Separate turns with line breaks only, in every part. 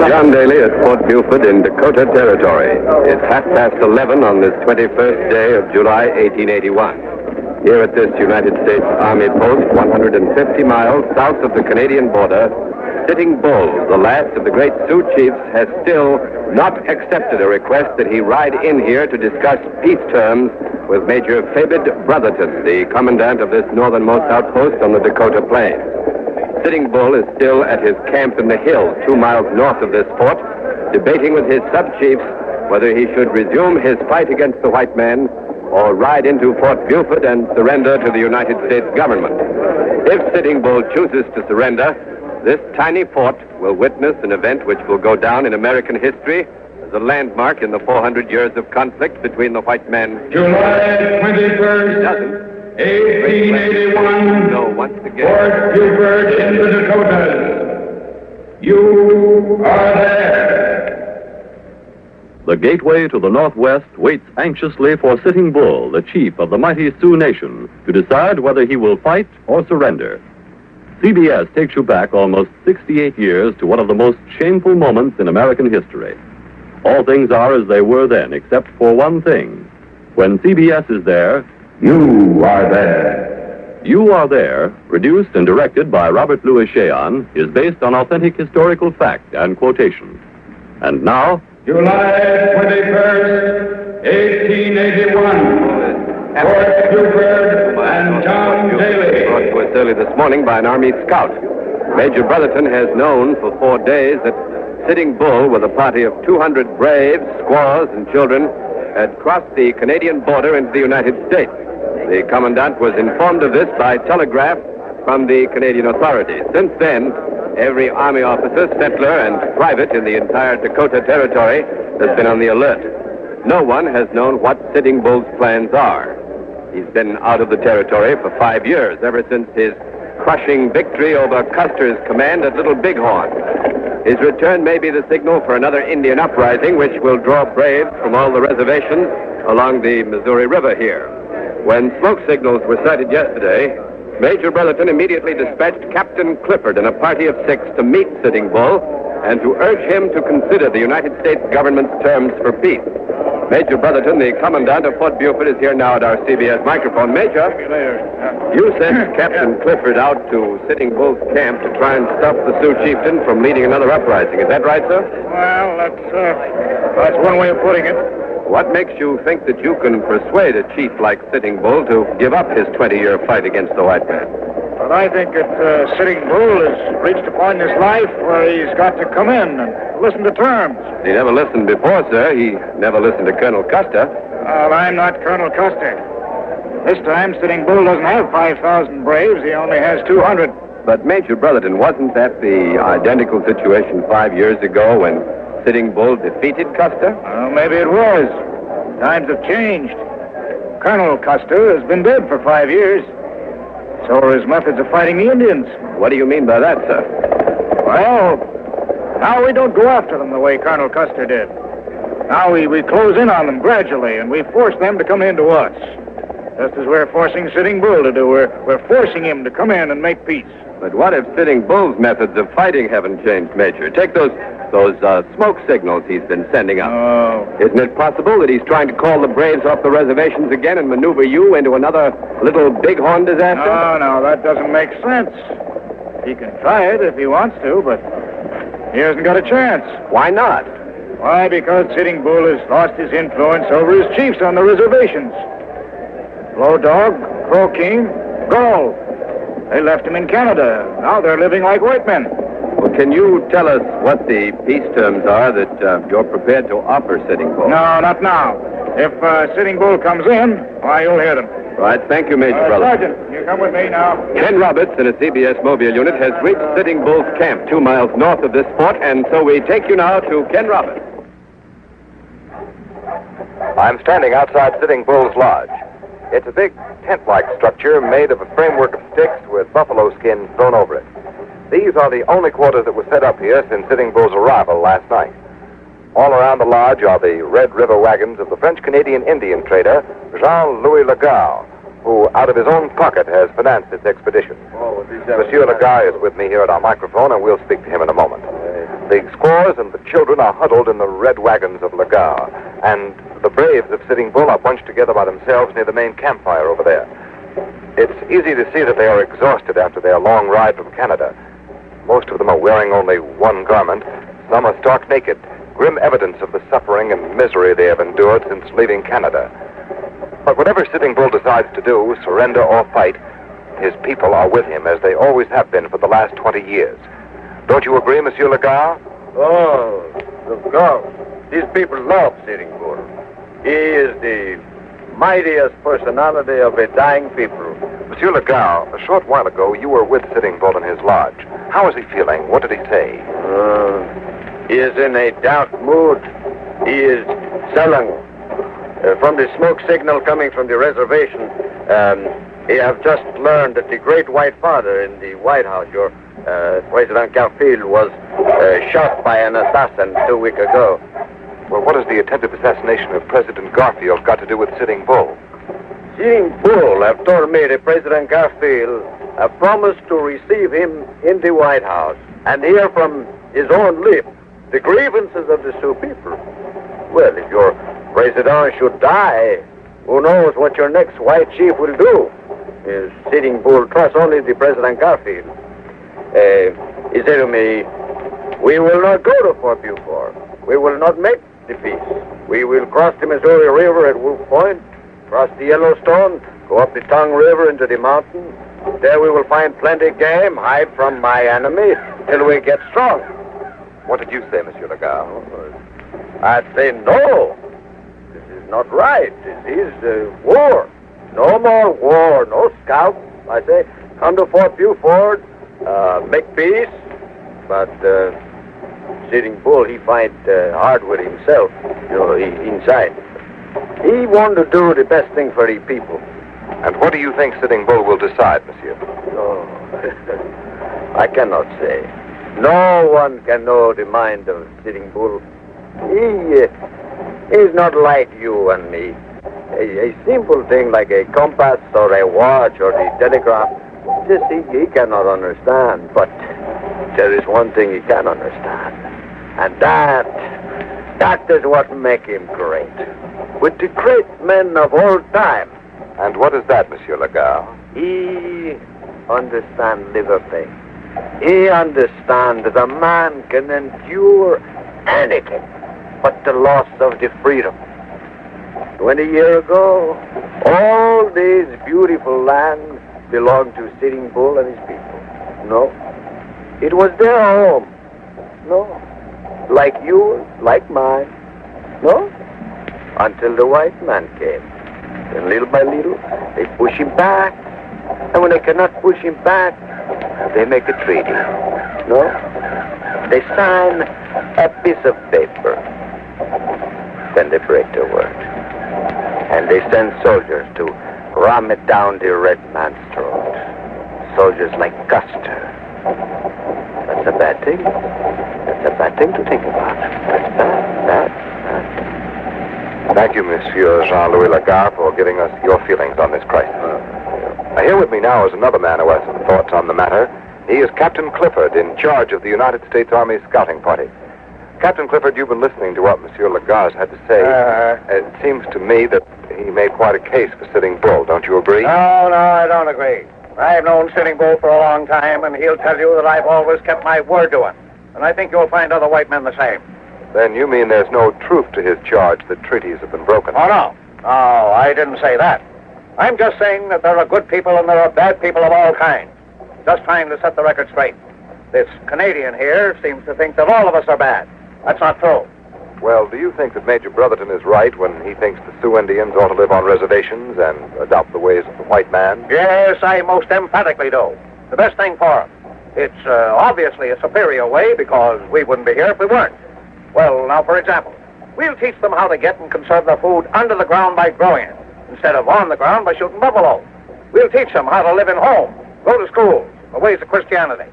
John Daly at Fort Buford in Dakota Territory. It's 11:30 on this 21st day of July, 1881. Here at this United States Army post, 150 miles south of the Canadian border, Sitting Bull, the last of the great Sioux chiefs, has still not accepted a request that he ride in here to discuss peace terms with Major Fabid Brotherton, the commandant of this northernmost outpost on the Dakota Plains. Sitting Bull is still at his camp in the hills 2 miles north of this fort, debating with his sub-chiefs whether he should resume his fight against the white man or ride into Fort Buford and surrender to the United States government. If Sitting Bull chooses to surrender, this tiny fort will witness an event which will go down in American history as a landmark in the 400 years of conflict between the white man.
July 21st, 1881, Fort Buford in the Dakotas. You are there.
The gateway to the Northwest waits anxiously for Sitting Bull, the chief of the mighty Sioux nation, to decide whether he will fight or surrender. CBS takes you back almost 68 years to one of the most shameful moments in American history. All things are as they were then, except for one thing. When CBS is there,
you are there.
You Are There, produced and directed by Robert Louis Cheon, is based on authentic historical fact and quotation. And now,
July 21st, 1881. Fort Buford and John Daly.
Brought to us early this morning by an Army scout. Major Brotherton has known for 4 days that Sitting Bull, with a party of 200 braves, squaws, and children, had crossed the Canadian border into the United States. The commandant was informed of this by telegraph from the Canadian authorities. Since then, every Army officer, settler, and private in the entire Dakota Territory has been on the alert. No one has known what Sitting Bull's plans are. He's been out of the territory for 5 years, ever since his crushing victory over Custer's command at Little Bighorn. His return may be the signal for another Indian uprising, which will draw braves from all the reservations along the Missouri River here. When smoke signals were sighted yesterday, Major Brotherton immediately dispatched Captain Clifford and a party of 6 to meet Sitting Bull and to urge him to consider the United States government's terms for peace. Major Brotherton, the commandant of Fort Buford, is here now at our CBS microphone. Major, you sent Captain Clifford out to Sitting Bull's camp to try and stop the Sioux chieftain from leading another uprising. Is that right, sir?
Well, that's one way of putting it.
What makes you think that you can persuade a chief like Sitting Bull to give up his 20-year fight against the white man?
Well, I think that Sitting Bull has reached a point in his life where he's got to come in and listen to terms.
He never listened before, sir. He never listened to Colonel Custer.
Well, I'm not Colonel Custer. This time, Sitting Bull doesn't have 5,000 braves. He only has 200.
But, Major Brotherton, wasn't that the identical situation 5 years ago when Sitting Bull defeated Custer?
Well, maybe it was. Times have changed. Colonel Custer has been dead for 5 years. So are his methods of fighting the Indians.
What do you mean by that, sir?
Well, now we don't go after them the way Colonel Custer did. Now we close in on them gradually, and we force them to come in to us. Just as we're forcing Sitting Bull to do. We're forcing him to come in and make peace.
But what if Sitting Bull's methods of fighting haven't changed, Major? Take those smoke signals he's been sending up.
Oh.
Isn't it possible that he's trying to call the braves off the reservations again and maneuver you into another Little Bighorn disaster?
No, that doesn't make sense. He can try it if he wants to, but he hasn't got a chance.
Why not?
Why? Because Sitting Bull has lost his influence over his chiefs on the reservations. Low Dog, Crow King, Gull. They left him in Canada. Now they're living like white men.
Well, can you tell us what the peace terms are that you're prepared to offer Sitting Bull?
No, not now. If Sitting Bull comes in, why, you'll hear them.
Right, thank you, Major Brotherton.
Sergeant, you come with me now.
Ken Roberts in a CBS mobile unit has reached Sitting Bull's camp 2 miles north of this fort, and so we take you now to Ken Roberts.
I'm standing outside Sitting Bull's lodge. It's a big tent-like structure made of a framework of sticks with buffalo skins thrown over it. These are the only quarters that were set up here since Sitting Bull's arrival last night. All around the lodge are the Red River wagons of the French-Canadian Indian trader, Jean-Louis Legar, who, out of his own pocket, has financed this expedition. Monsieur Legar is with me here at our microphone, and we'll speak to him in a moment. The squaws and the children are huddled in the red wagons of Lagar, and the braves of Sitting Bull are bunched together by themselves near the main campfire over there. It's easy to see that they are exhausted after their long ride from Canada. Most of them are wearing only one garment. Some are stark naked, grim evidence of the suffering and misery they have endured since leaving Canada. But whatever Sitting Bull decides to do, surrender or fight, his people are with him, as they always have been for the last 20 years. Don't you agree, Monsieur Lagar?
Oh, of course. These people love Sitting Bull. He is the mightiest personality of a dying people.
Monsieur Lagar, a short while ago, you were with Sitting Bull in his lodge. How is he feeling? What did he say?
He is in a dark mood. He is sullen. From the smoke signal coming from the reservation, he have just learned that the great White Father in the White House, your President Garfield, was shot by an assassin 2 weeks ago.
Well, what has the attempted assassination of President Garfield got to do with Sitting Bull?
Sitting Bull have told me that President Garfield have promised to receive him in the White House and hear from his own lips the grievances of the Sioux people. Well, if your president should die, who knows what your next white chief will do? Sitting Bull trusts only the President Garfield. He said to me, we will not go to Fort Beaufort. We will not make the peace. We will cross the Missouri River at Wolf Point, cross the Yellowstone, go up the Tongue River into the mountains. There we will find plenty of game, hide from my enemy till we get strong.
What did you say, Monsieur Lagar?
I'd say no. This is not right. This is war. No more war. No scalp. I say, come to Fort Beaufort, make peace. But Sitting Bull, he fight hard with himself, inside. He want to do the best thing for the people.
And what do you think Sitting Bull will decide, Monsieur?
Oh, I cannot say. No one can know the mind of Sitting Bull. He is not like you and me. A simple thing like a compass or a watch or the telegraph, this he cannot understand. But there is one thing he can understand. And that is what make him great. With the great men of all time.
And what is that, Monsieur Lagar?
He understands liberty. He understands that a man can endure anything but the loss of the freedom. 20 years ago, all these beautiful lands belonged to Sitting Bull and his people. No, it was their home. No, like yours, like mine. No, until the white man came. And little by little, they push him back. And when they cannot push him back, they make a treaty. No, they sign a piece of paper. Then they break their word. And they send soldiers to ram it down the red man's throat. Soldiers like Custer. That's a bad thing. That's a bad thing to think about. That's bad.
Thank you, Monsieur Jean-Louis Lagar, for giving us your feelings on this crisis. Here with me now is another man who has some thoughts on the matter. He is Captain Clifford, in charge of the United States Army Scouting Party. Captain Clifford, you've been listening to what Monsieur Lagar had to say. It seems to me that he made quite a case for Sitting Bull. Don't you agree?
No, I don't agree. I've known Sitting Bull for a long time, and he'll tell you that I've always kept my word to him. And I think you'll find other white men the same.
Then you mean there's no truth to his charge that treaties have been broken?
Oh, no. No, I didn't say that. I'm just saying that there are good people and there are bad people of all kinds. Just trying to set the record straight. This Canadian here seems to think that all of us are bad. That's not true.
Well, do you think that Major Brotherton is right when he thinks the Sioux Indians ought to live on reservations and adopt the ways of the white man?
Yes, I most emphatically do. The best thing for them. It's obviously a superior way because we wouldn't be here if we weren't. Well, now, for example, we'll teach them how to get and conserve their food under the ground by growing it, instead of on the ground by shooting buffalo. We'll teach them how to live in homes, go to school, the ways of Christianity.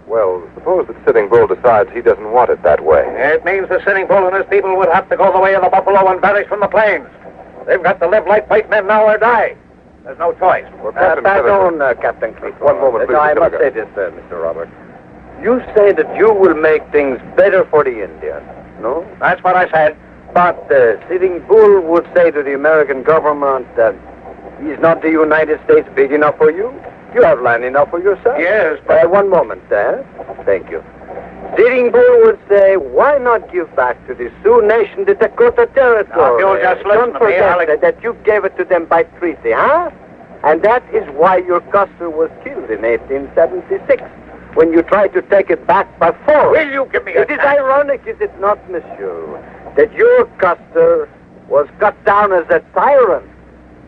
Well, suppose that Sitting Bull decides he doesn't want it that way.
It means the Sitting Bull and his people would have to go the way of the buffalo and vanish from the plains. They've got to live like white men now or die. There's no choice.
Well,
Captain Clifford. One moment, please.
No,
I must say this, Mr. Robert. You say that you will make things better for the Indians, no?
That's what I said.
But Sitting Bull would say to the American government that is not the United States big enough for you? You have land enough for yourself.
Yes, but...
One moment, Thank you. Sitting Bull would say, why not give back to the Sioux Nation the Dakota Territory?
Now, if you'll just listen
Don't
to me,
forget that you gave it to them by treaty, huh? And that is why your Custer was killed in 1876, when you tried to take it back by force.
Will you give me a
It is
chance?
ironic, is it not, monsieur, that your Custer was cut down as a tyrant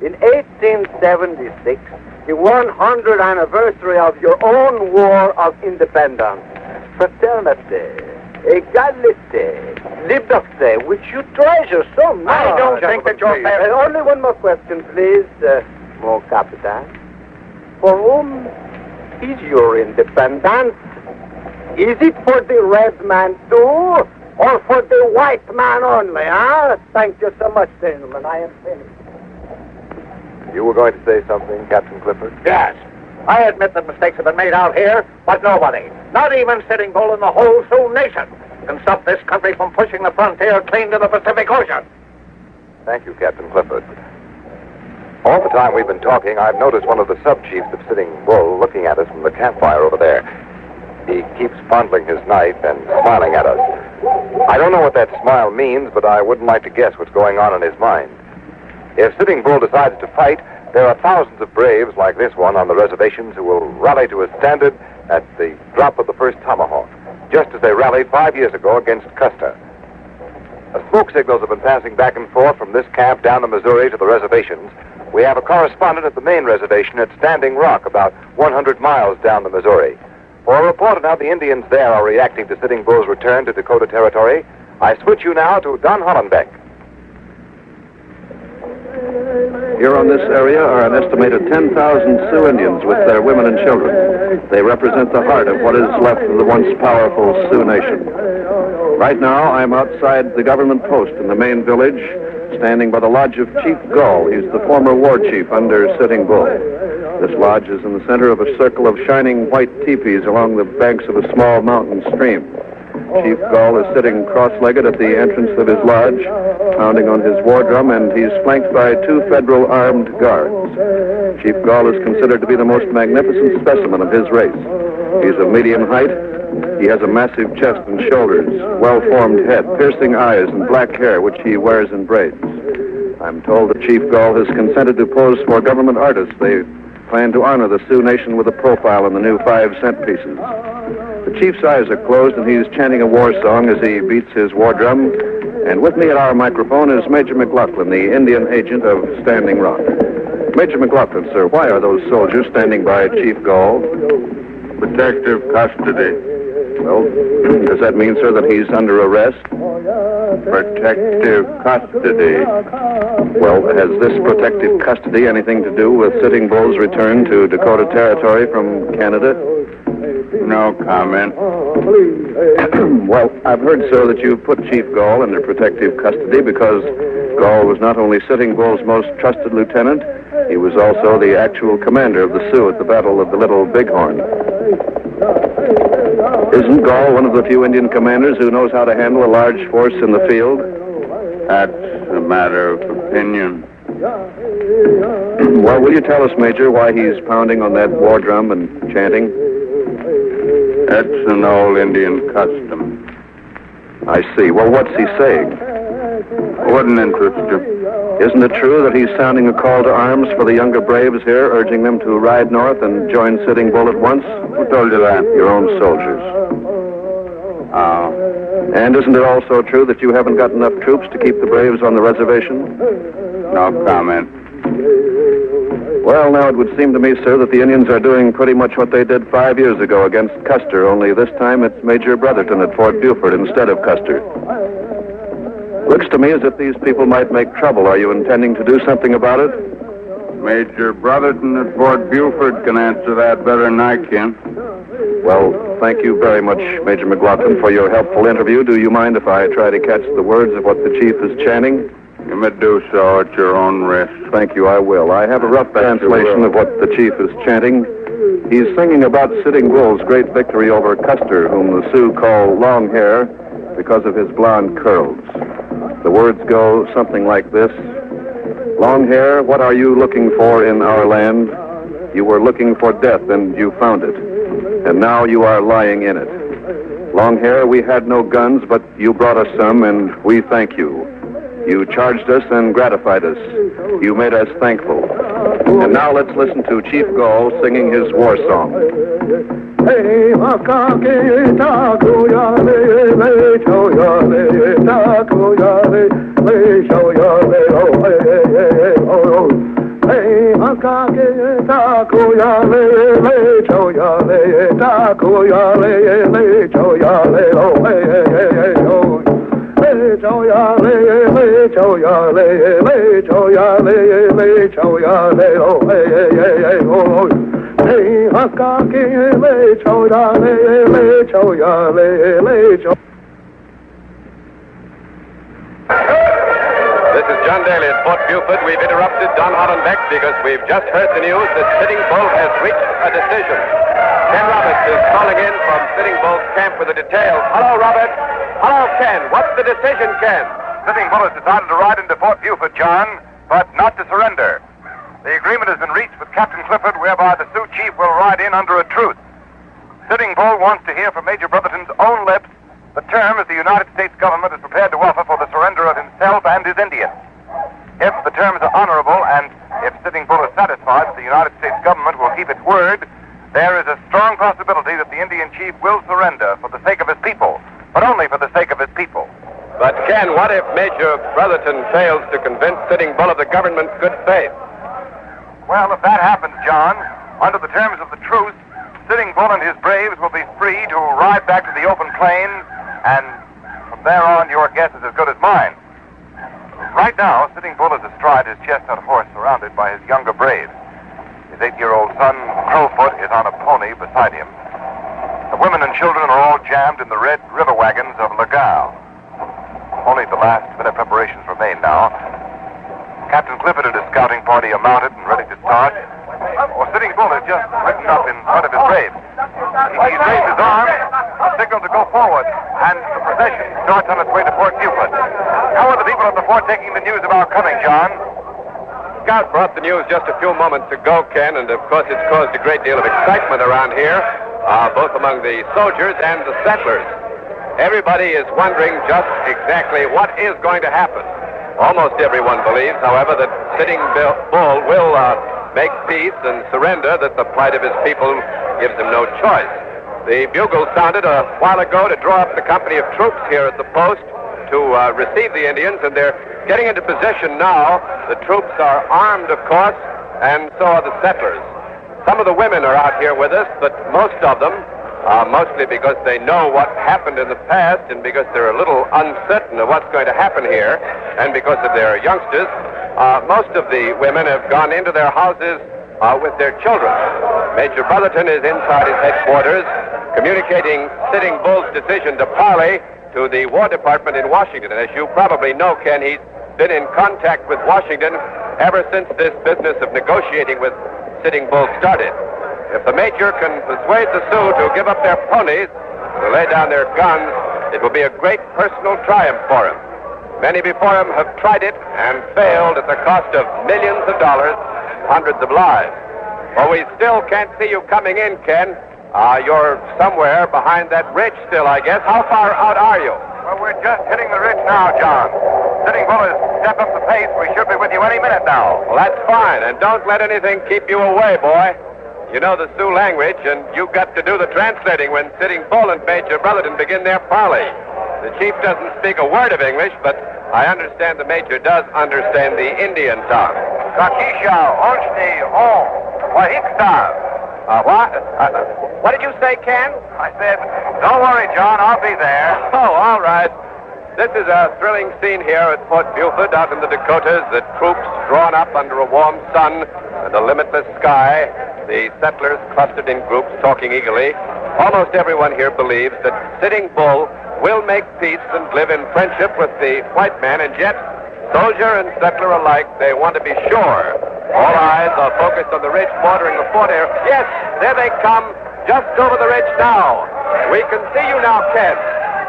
in 1876, the 100th anniversary of your own war of independence. Fraternité, égalité, liberté, which you treasure so much.
I don't think that you're fair.
Only one more question, please, mon capitaine. For whom is your independence? Is it for the red man too, or for the white man only, huh? Thank you so much, gentlemen. I am finished.
You were going to say something, Captain Clifford?
Yes. I admit that mistakes have been made out here, but nobody, not even Sitting Bull in the whole Sioux Nation, can stop this country from pushing the frontier clean to the Pacific Ocean.
Thank you, Captain Clifford. All the time we've been talking, I've noticed one of the sub-chiefs of Sitting Bull looking at us from the campfire over there. He keeps fondling his knife and smiling at us. I don't know what that smile means, but I wouldn't like to guess what's going on in his mind. If Sitting Bull decides to fight, there are thousands of braves like this one on the reservations who will rally to his standard at the drop of the first tomahawk, just as they rallied 5 years ago against Custer. Smoke signals have been passing back and forth from this camp down the Missouri to the reservations. We have a correspondent at the main reservation at Standing Rock, about 100 miles down the Missouri. For a report on how the Indians there are reacting to Sitting Bull's return to Dakota Territory, I switch you now to Don Hollenbeck.
Here on this area are an estimated 10,000 Sioux Indians with their women and children. They represent the heart of what is left of the once powerful Sioux Nation. Right now, I'm outside the government post in the main village, standing by the lodge of Chief Gull. He's the former war chief under Sitting Bull. This lodge is in the center of a circle of shining white teepees along the banks of a small mountain stream. Chief Gull is sitting cross-legged at the entrance of his lodge, pounding on his war drum, and he's flanked by 2 federal armed guards. Chief Gull is considered to be the most magnificent specimen of his race. He's of medium height. He has a massive chest and shoulders, well-formed head, piercing eyes, and black hair, which he wears in braids. I'm told that Chief Gull has consented to pose for government artists. They plan to honor the Sioux Nation with a profile in the new 5-cent pieces. The chief's eyes are closed, and he's chanting a war song as he beats his war drum. And with me at our microphone is Major McLaughlin, the Indian agent of Standing Rock. Major McLaughlin, sir, why are those soldiers standing by Chief Gull?
Protective custody.
Well, does that mean, sir, that he's under arrest?
Protective custody.
Well, has this protective custody anything to do with Sitting Bull's return to Dakota Territory from Canada?
No comment.
Well, I've heard, sir, that you've put Chief Gull under protective custody because Gull was not only Sitting Bull's most trusted lieutenant, he was also the actual commander of the Sioux at the Battle of the Little Bighorn. Isn't Gull one of the few Indian commanders who knows how to handle a large force in the field?
That's a matter of opinion.
Well, will you tell us, Major, why he's pounding on that war drum and chanting?
That's an old Indian custom.
I see. Well, what's he saying?
Wouldn't interest you.
Isn't it true that he's sounding a call to arms for the younger braves here, urging them to ride north and join Sitting Bull at once?
Who told you that?
Your own soldiers.
Oh.
And isn't it also true that you haven't got enough troops to keep the braves on the reservation?
No comment.
Well, now, it would seem to me, sir, that the Indians are doing pretty much what they did 5 years ago against Custer, only this time it's Major Brotherton at Fort Buford instead of Custer. Looks to me as if these people might make trouble. Are you intending to do something about it?
Major Brotherton at Fort Buford can answer that better than I can.
Well, thank you very much, Major McLaughlin, for your helpful interview. Do you mind if I try to catch the words of what the chief is chanting?
You may do so at your own risk.
Thank you, I will. I have a rough translation of what the chief is chanting.
He's singing about Sitting Bull's great victory over Custer, whom the Sioux call Long Hair because of his blonde curls. The words go something like this. Long Hair, what are you looking for in our land? You were looking for death, and you found it. And now you are lying in it. Long Hair, we had no guns, but you brought us some, and we thank you. You charged us and gratified us. You made us thankful. And now let's listen to Chief Gall singing his war song.
This is John Daly at Fort Buford. We've interrupted Don Hollenbeck because we've just heard the news that Sitting Bull has reached a decision. Ken Roberts is calling in from Sitting Bull's camp with the details. Hello, Robert. Hello, Ken. What's the decision, Ken?
Sitting Bull has decided to ride into Fort Buford, John, but not to surrender. The agreement has been reached with Captain Clifford whereby the Sioux chief will ride in under a truce. Sitting Bull wants to hear from Major Brotherton's own lips the terms the United States government is prepared to offer for the surrender of himself and his Indians. If the terms are honorable and if Sitting Bull is satisfied that the United States government will keep its word, there is a strong possibility that the Indian chief will surrender for the sake of his people, but only for the sake of his people.
But, Ken, what if Major Brotherton fails to convince Sitting Bull of the government's good faith?
Well, if that happens, John, under the terms of the truce, Sitting Bull and his braves will be free to ride back to the open plains, and from there on, your guess is as good as mine. Right now, Sitting Bull is astride his chestnut horse, surrounded by his younger braves. His 8-year-old son, Crowfoot, is on a pony beside him. The women and children are all jammed in the red river wagons of Legal. Only the last-minute preparations remain now. Captain Clifford and his scouting party are mounted and ready to start. Sitting Bull has just ridden up in front of his braves. He's raised his arm, a signal to go forward, and the procession starts on its way to Fort Buford. How are the people at the fort taking the news of our coming, John?
Scout brought the news just a few moments ago, Ken, and of course it's caused a great deal of excitement around here, both among the soldiers and the settlers. Everybody is wondering just exactly what is going to happen. Almost everyone believes, however, that Sitting Bull will make peace and surrender, that the plight of his people gives him no choice. The bugle sounded a while ago to draw up the company of troops here at the post to receive the Indians, and they're getting into position now. The troops are armed, of course, and so are the settlers. Some of the women are out here with us, but most of them, mostly because they know what happened in the past and because they're a little uncertain of what's going to happen here, and because of their youngsters, most of the women have gone into their houses with their children. Major Brotherton is inside his headquarters, communicating Sitting Bull's decision to parley to the War Department in Washington. And as you probably know, Ken, he's been in contact with Washington ever since this business of negotiating with Sitting Bull started. If the Major can persuade the Sioux to give up their ponies, to lay down their guns, it will be a great personal triumph for him. Many before him have tried it and failed at the cost of millions of dollars, hundreds of lives. Well, we still can't see you coming in, Ken. You're somewhere behind that ridge still, I guess. How far out are you?
Well, we're just hitting the ridge now, John. Sitting Bull has stepped up the pace. We should be with you any minute now.
Well, that's fine, and don't let anything keep you away, boy. You know the Sioux language, and you've got to do the translating when Sitting Bull and Major Brotherton begin their parley. The chief doesn't speak a word of English, but I understand the Major does understand the Indian tongue.
Kakisha, Onchni, Ho, Wahikta.
What did you say, Ken?
I said, don't worry, John, I'll be there.
Oh, all right. This is a thrilling scene here at Fort Buford out in the Dakotas. The troops drawn up under a warm sun and a limitless sky. The settlers clustered in groups talking eagerly. Almost everyone here believes that Sitting Bull will make peace and live in friendship with the white man, and yet, soldier and settler alike, they want to be sure All eyes are focused on the ridge bordering the fort area. Yes, there they come, just over the ridge now. We can see you now, Ken.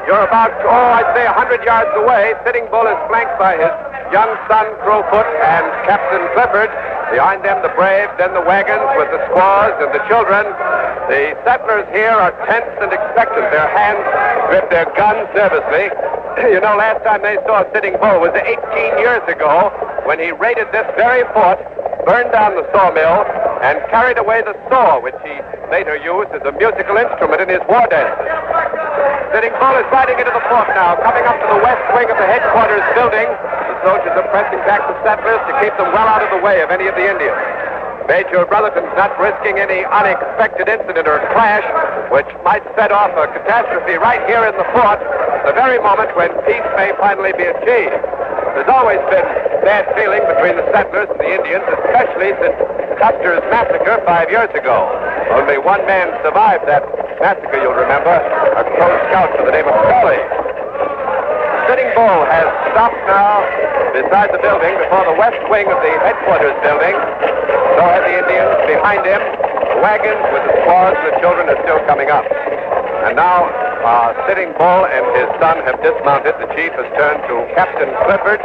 You're about, I'd say 100 yards away. Sitting Bull is flanked by his young son, Crowfoot, and Captain Clifford. Behind them, the braves, then the wagons with the squaws and the children. The settlers here are tense and expectant. Their hands grip their guns nervously. You know, last time they saw Sitting Bull was 18 years ago when he raided this very fort, burned down the sawmill, and carried away the saw, which he later used as a musical instrument in his war dances. Sitting Bull is riding into the fort now, coming up to the west wing of the headquarters building. The soldiers are pressing back the settlers to keep them well out of the way of any of the Indians. Major Brotherton's not risking any unexpected incident or clash, which might set off a catastrophe right here in the fort, the very moment when peace may finally be achieved. There's always been bad feeling between the settlers and the Indians, especially since Custer's massacre 5 years ago. Only one man survived that massacre, you'll remember, a Crow scout by the name of Crowley. Sitting Bull has stopped now beside the building before the west wing of the headquarters building. So have the Indians behind him. The wagons with the squaws and the children are still coming up. And now Sitting Bull and his son have dismounted. The chief has turned to Captain Clifford.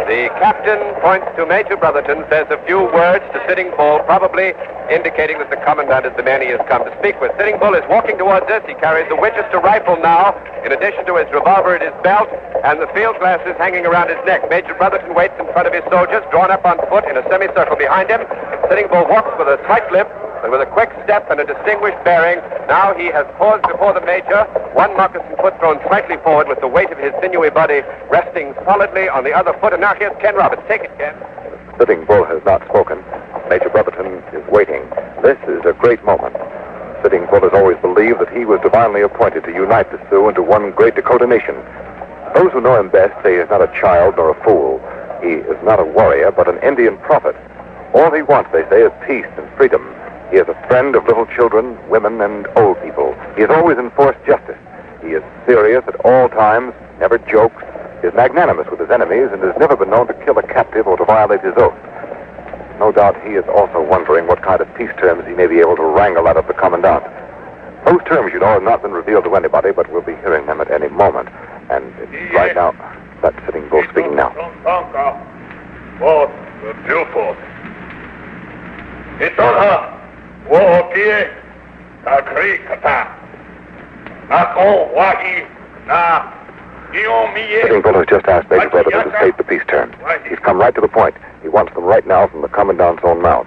The captain points to Major Brotherton, says a few words to Sitting Bull, probably indicating that the commandant is the man he has come to speak with. Sitting Bull is walking towards us. He carries the Winchester rifle now, in addition to his revolver at his belt, and the field glasses hanging around his neck. Major Brotherton waits in front of his soldiers, drawn up on foot in a semicircle behind him. Sitting Bull walks with a tight lip, but with a quick step and a distinguished bearing. Now he has paused before the major, one moccasin foot thrown slightly forward with the weight of his sinewy body resting solidly on the other foot. And now here's Ken Roberts. Take it, Ken.
Sitting Bull has not spoken. Major Brotherton is waiting. This is a great moment. Sitting Bull has always believed that he was divinely appointed to unite the Sioux into one great Dakota nation. Those who know him best say he is not a child nor a fool. He is not a warrior, but an Indian prophet. All he wants, they say, is peace and freedom. He is a friend of little children, women, and old people. He has always enforced justice. He is serious at all times, never jokes, is magnanimous with his enemies, and has never been known to kill a captive or to violate his oath. No doubt he is also wondering what kind of peace terms he may be able to wrangle out of the commandant. Those terms, you know, have not been revealed to anybody, but we'll be hearing them at any moment. And right now, that's Sitting Bull speaking now.
Beautiful. It's on her. Sitting
Bull has just asked Major Brotherton to state the peace terms. He's come right to the point. He wants them right now from the commandant's own mouth.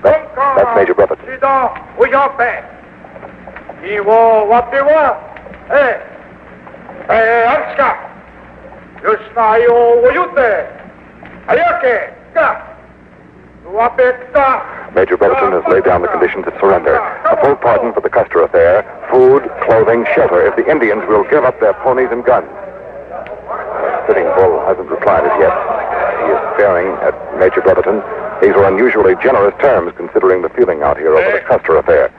That's Major Brotherton. Major Brotherton has laid down the conditions of surrender. A full pardon for the Custer affair, food, clothing, shelter if the Indians will give up their ponies and guns. Sitting Bull hasn't replied as yet. He is staring at Major Brotherton. These are unusually generous terms considering the feeling out here over the Custer affair.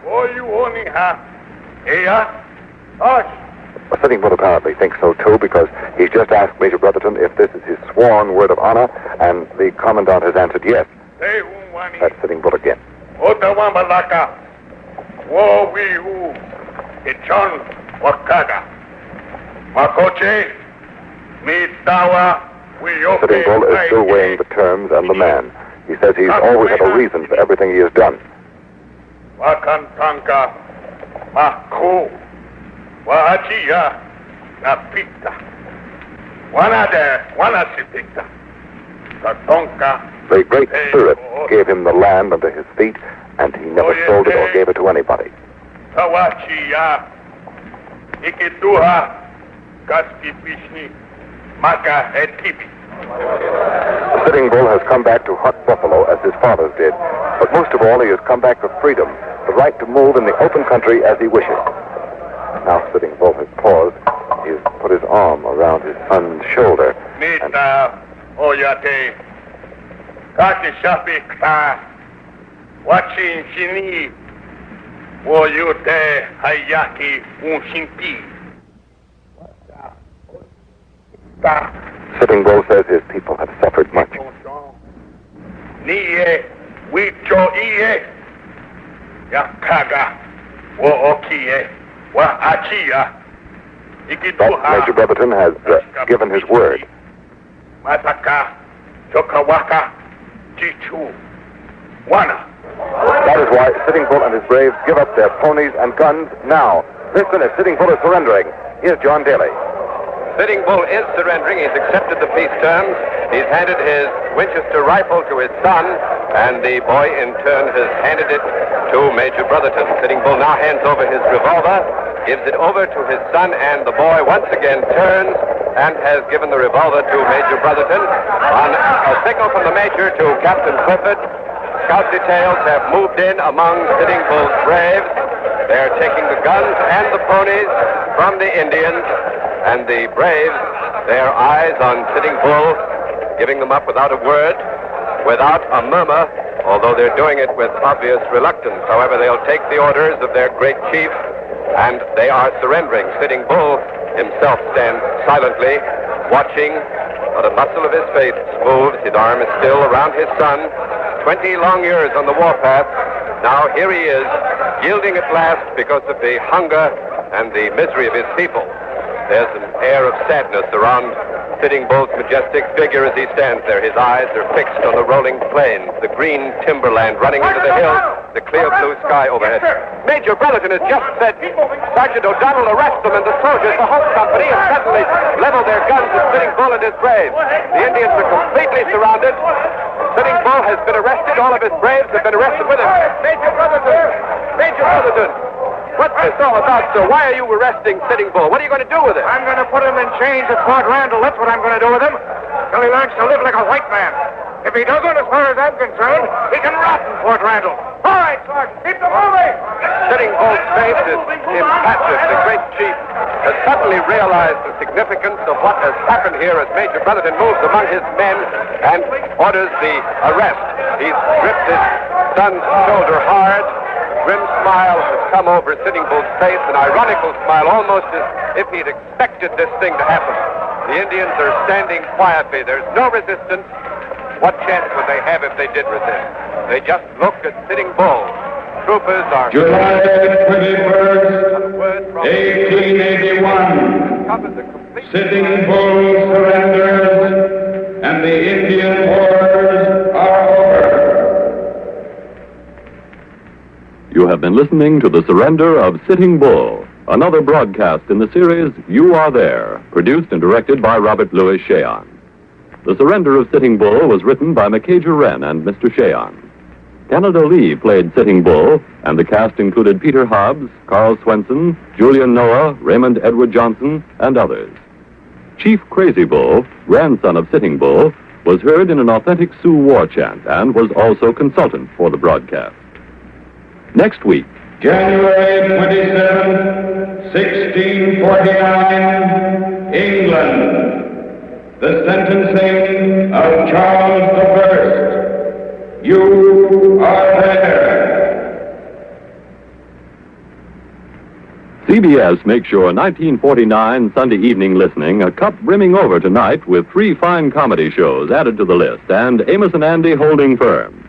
Sitting Bull apparently thinks so too, because he's just asked Major Brotherton if this is his sworn word of honor, and the commandant has answered yes. That's Sitting Bull again. Sitting Bull is still weighing the terms and the man. He says he's always had a reason for everything he has done. The Great Spirit gave him the land under his feet, and he never sold it or gave it to anybody. Sitting Bull has come back to hunt buffalo as his fathers did, but most of all he has come back for freedom, the right to move in the open country as he wishes. Now Sitting Bull has paused. He has put his arm around his son's shoulder. And Sitting Bull says his people have suffered much.
Niye, Wicho Iye, Yakaga, Wo Okie, Wa Achia,
Major Brotherton has given his word.
Mataka, Chokawaka, Chichu, Wana.
That is why Sitting Bull and his braves give up their ponies and guns now. This minute, Sitting Bull is surrendering. Here's John Daly.
Sitting Bull is surrendering. He's accepted the peace terms. He's handed his Winchester rifle to his son, and the boy in turn has handed it to Major Brotherton. Sitting Bull now hands over his revolver, gives it over to his son, and the boy once again turns and has given the revolver to Major Brotherton. On a signal from the Major to Captain Clifford, scout details have moved in among Sitting Bull's braves. They're taking the guns and the ponies from the Indians, and the braves, their eyes on Sitting Bull, giving them up without a word, without a murmur, although they're doing it with obvious reluctance. However, they'll take the orders of their great chief, and they are surrendering. Sitting Bull himself stands silently, watching. Not a muscle of his face moves. His arm is still around his son. 20 long years on the warpath. Now here he is, yielding at last because of the hunger and the misery of his people. There's an air of sadness around Sitting Bull's majestic figure as he stands there. His eyes are fixed on the rolling plains, the green timberland running into the hills, the clear blue sky overhead. Major Brotherton has just said, Sergeant O'Donnell, arrest them, and the soldiers, the whole company, and suddenly level their guns at Sitting Bull and his braves. The Indians are completely surrounded. Sitting Bull has been arrested. All of his braves have been arrested with him. Major Brotherton! Major Brotherton! What's this all about, sir? Why are you arresting Sitting Bull? What are you going to do with him?
I'm going to put him in chains at Fort Randall. That's what I'm going to do with him. Till he learns to live like a white man. If he doesn't, as far as I'm concerned, he can rot in Fort Randall. All right, Sergeant. Keep them moving.
Sitting Bull's face is impassive. The great chief has suddenly realized the significance of what has happened here as Major Brotherton moves among his men and orders the arrest. He's gripped his son's shoulder hard. A grim smile has come over Sitting Bull's face, an ironical smile, almost as if he'd expected this thing to happen. The Indians are standing quietly. There's no resistance. What chance would they have if they did resist? They just look at Sitting Bull. Troopers are...
July 21st, 1881. Sitting Bull surrenders, and the Indian wars are over.
You have been listening to the surrender of Sitting Bull, another broadcast in the series You Are There, produced and directed by Robert Louis Cheon. The Surrender of Sitting Bull was written by Macajah Wren and Mr. Cheon. Canada Lee played Sitting Bull, and the cast included Peter Hobbs, Carl Swenson, Julian Noah, Raymond Edward Johnson, and others. Chief Crazy Bull, grandson of Sitting Bull, was heard in an authentic Sioux war chant and was also consultant for the broadcast. Next week,
January 27, 1649, England. The sentencing of Charles I. You are there.
CBS makes your 1949 Sunday evening listening a cup brimming over tonight with 3 fine comedy shows added to the list and Amos and Andy holding firm.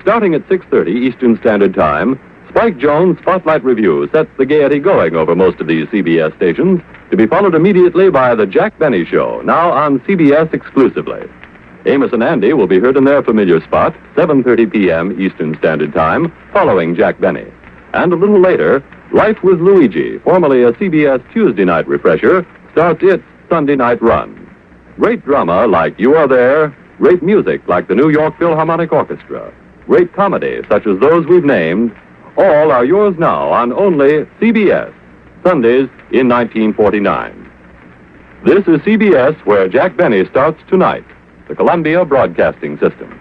Starting at 6:30 Eastern Standard Time, Spike Jones' Spotlight Review sets the gaiety going over most of these CBS stations, to be followed immediately by The Jack Benny Show, now on CBS exclusively. Amos and Andy will be heard in their familiar spot, 7:30 p.m. Eastern Standard Time, following Jack Benny. And a little later, Life with Luigi, formerly a CBS Tuesday night refresher, starts its Sunday night run. Great drama like You Are There, great music like the New York Philharmonic Orchestra, great comedy such as those we've named, all are yours now on only CBS, Sundays in 1949. This is CBS, where Jack Benny starts tonight, the Columbia Broadcasting System.